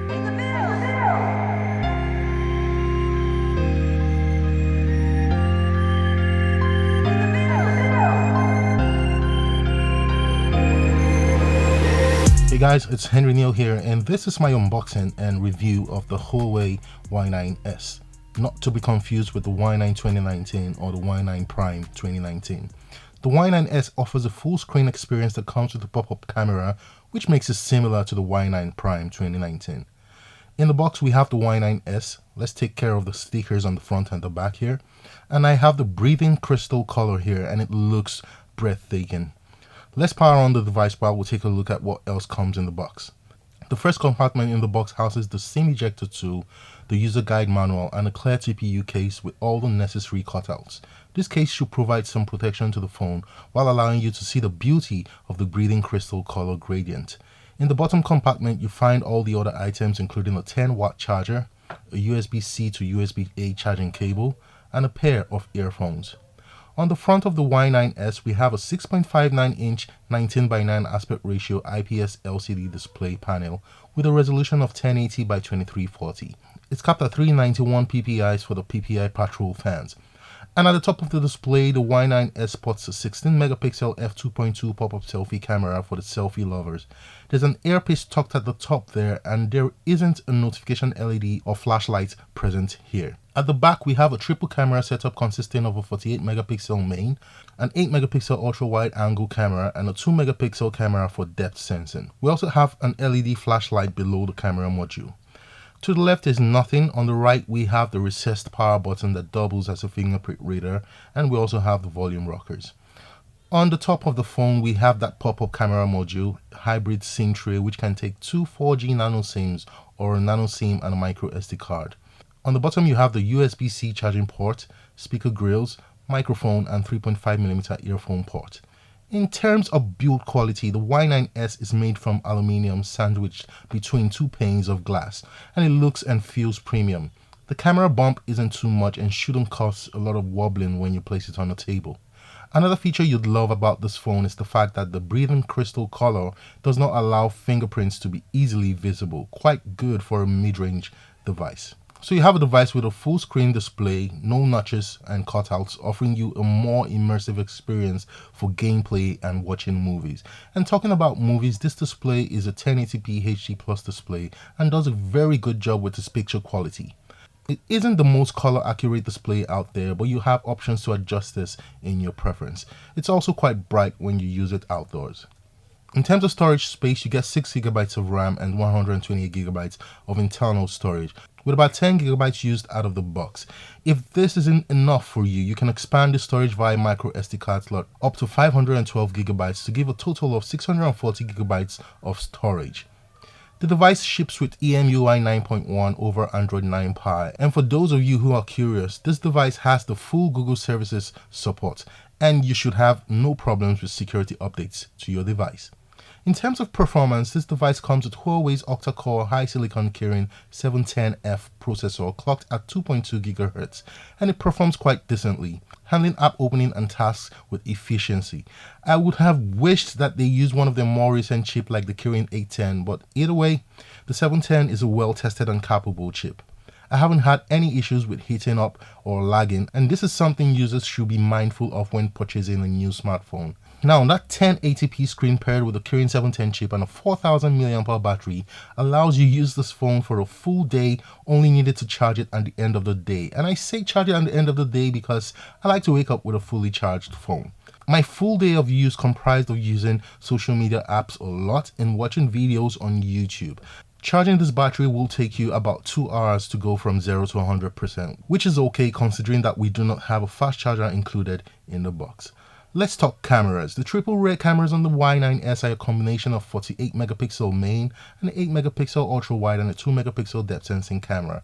Hey guys, it's Henry Neal here, and this is my unboxing and review of the Huawei Y9s. Not to be confused with the Y9 2019 or the Y9 Prime 2019. The Y9s offers a full screen experience that comes with a pop-up camera, which makes it similar to the Y9 Prime 2019. In the box we have the Y9s. Let's take care of the stickers on the front and the back here. And I have the breathing crystal color here, and it looks breathtaking. Let's power on the device while we'll take a look at what else comes in the box. The first compartment in the box houses the SIM ejector tool, the user guide manual, and a clear TPU case with all the necessary cutouts. This case should provide some protection to the phone while allowing you to see the beauty of the breathing crystal color gradient. In the bottom compartment you find all the other items, including a 10-watt charger, a USB-C to USB-A charging cable, and a pair of earphones. On the front of the Y9s, we have a 6.59-inch 19:9 aspect ratio IPS LCD display panel with a resolution of 1080 by 2340. It's capped at 391 ppi for the PPI patrol fans. And at the top of the display, the Y9s sports a 16-megapixel f2.2 pop-up selfie camera for the selfie lovers. There's an earpiece tucked at the top there, and there isn't a notification LED or flashlight present here. At the back, we have a triple camera setup consisting of a 48-megapixel main, an 8-megapixel ultra-wide angle camera, and a 2-megapixel camera for depth sensing. We also have an LED flashlight below the camera module. To the left is nothing. On the right we have the recessed power button that doubles as a fingerprint reader, and we also have the volume rockers. On the top of the phone we have that pop-up camera module, hybrid SIM tray, which can take two 4G nano SIMs or a nano SIM and a micro SD card. On the bottom you have the USB-C charging port, speaker grills, microphone, and 3.5mm earphone port. In terms of build quality, the Y9s is made from aluminium sandwiched between two panes of glass, and it looks and feels premium. The camera bump isn't too much and shouldn't cause a lot of wobbling when you place it on a table. Another feature you'd love about this phone is the fact that the breathing crystal color does not allow fingerprints to be easily visible, quite good for a mid-range device. So you have a device with a full screen display, no notches and cutouts, offering you a more immersive experience for gameplay and watching movies. And talking about movies, this display is a 1080p HD Plus display and does a very good job with its picture quality. It isn't the most color accurate display out there, but you have options to adjust this in your preference. It's also quite bright when you use it outdoors. In terms of storage space, you get 6GB of RAM and 128GB of internal storage, with about 10GB used out of the box. If this isn't enough for you, you can expand the storage via micro SD card slot up to 512GB to give a total of 640GB of storage. The device ships with EMUI 9.1 over Android 9 Pie, and for those of you who are curious, this device has the full Google services support, and you should have no problems with security updates to your device. In terms of performance, this device comes with Huawei's octa-core high silicon Kirin 710F processor clocked at 2.2 GHz, and it performs quite decently, handling app opening and tasks with efficiency. I would have wished that they used one of their more recent chips like the Kirin 810, but either way, the 710 is a well-tested and capable chip. I haven't had any issues with heating up or lagging, and this is something users should be mindful of when purchasing a new smartphone. Now, that 1080p screen paired with a Kirin 710 chip and a 4000 mAh battery allows you to use this phone for a full day, only needed to charge it at the end of the day. And I say charge it at the end of the day because I like to wake up with a fully charged phone. My full day of use comprised of using social media apps a lot and watching videos on YouTube. Charging this battery will take you about 2 hours to go from 0 to 100%, which is okay considering that we do not have a fast charger included in the box. Let's talk cameras. The triple rear cameras on the Y9s are a combination of 48-megapixel main, an 8-megapixel ultra-wide, and a 2-megapixel depth sensing camera.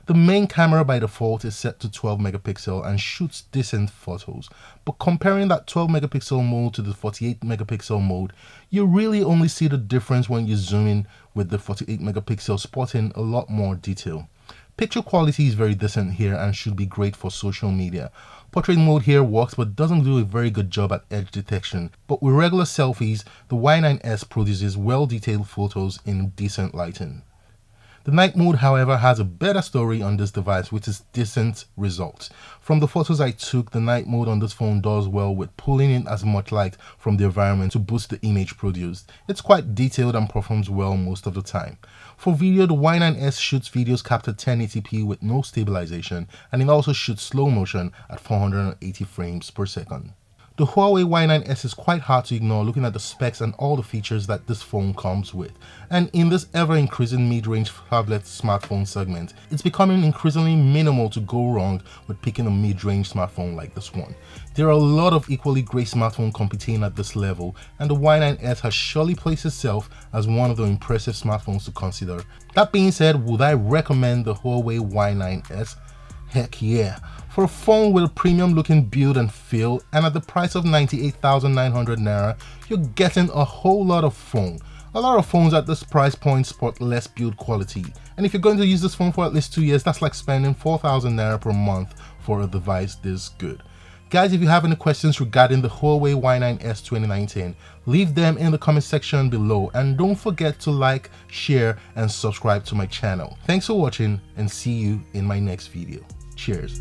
The main camera by default is set to 12 megapixel and shoots decent photos, but comparing that 12 megapixel mode to the 48 megapixel mode, you really only see the difference when you zoom in, with the 48 megapixel spotting a lot more detail. Picture quality is very decent here and should be great for social media. Portrait mode here works but doesn't do a very good job at edge detection, but with regular selfies, the Y9s produces well-detailed photos in decent lighting. The night mode, however, has a better story on this device, which is decent results. From the photos I took, the night mode on this phone does well with pulling in as much light from the environment to boost the image produced. It's quite detailed and performs well most of the time. For video, the Y9s shoots videos captured 1080p with no stabilization, and it also shoots slow motion at 480 frames per second. The Huawei Y9s is quite hard to ignore looking at the specs and all the features that this phone comes with. And in this ever-increasing mid-range phablet smartphone segment, it's becoming increasingly minimal to go wrong with picking a mid-range smartphone like this one. There are a lot of equally great smartphones competing at this level, and the Y9s has surely placed itself as one of the impressive smartphones to consider. That being said, would I recommend the Huawei Y9s? Heck yeah. For a phone with a premium looking build and feel, and at the price of 98,900 Naira, you're getting a whole lot of phone. A lot of phones at this price point sport less build quality, and if you're going to use this phone for at least 2 years, that's like spending 4,000 Naira per month for a device this good. Guys, if you have any questions regarding the Huawei Y9s 2019, leave them in the comment section below, and don't forget to like, share, and subscribe to my channel. Thanks for watching, and see you in my next video. Cheers.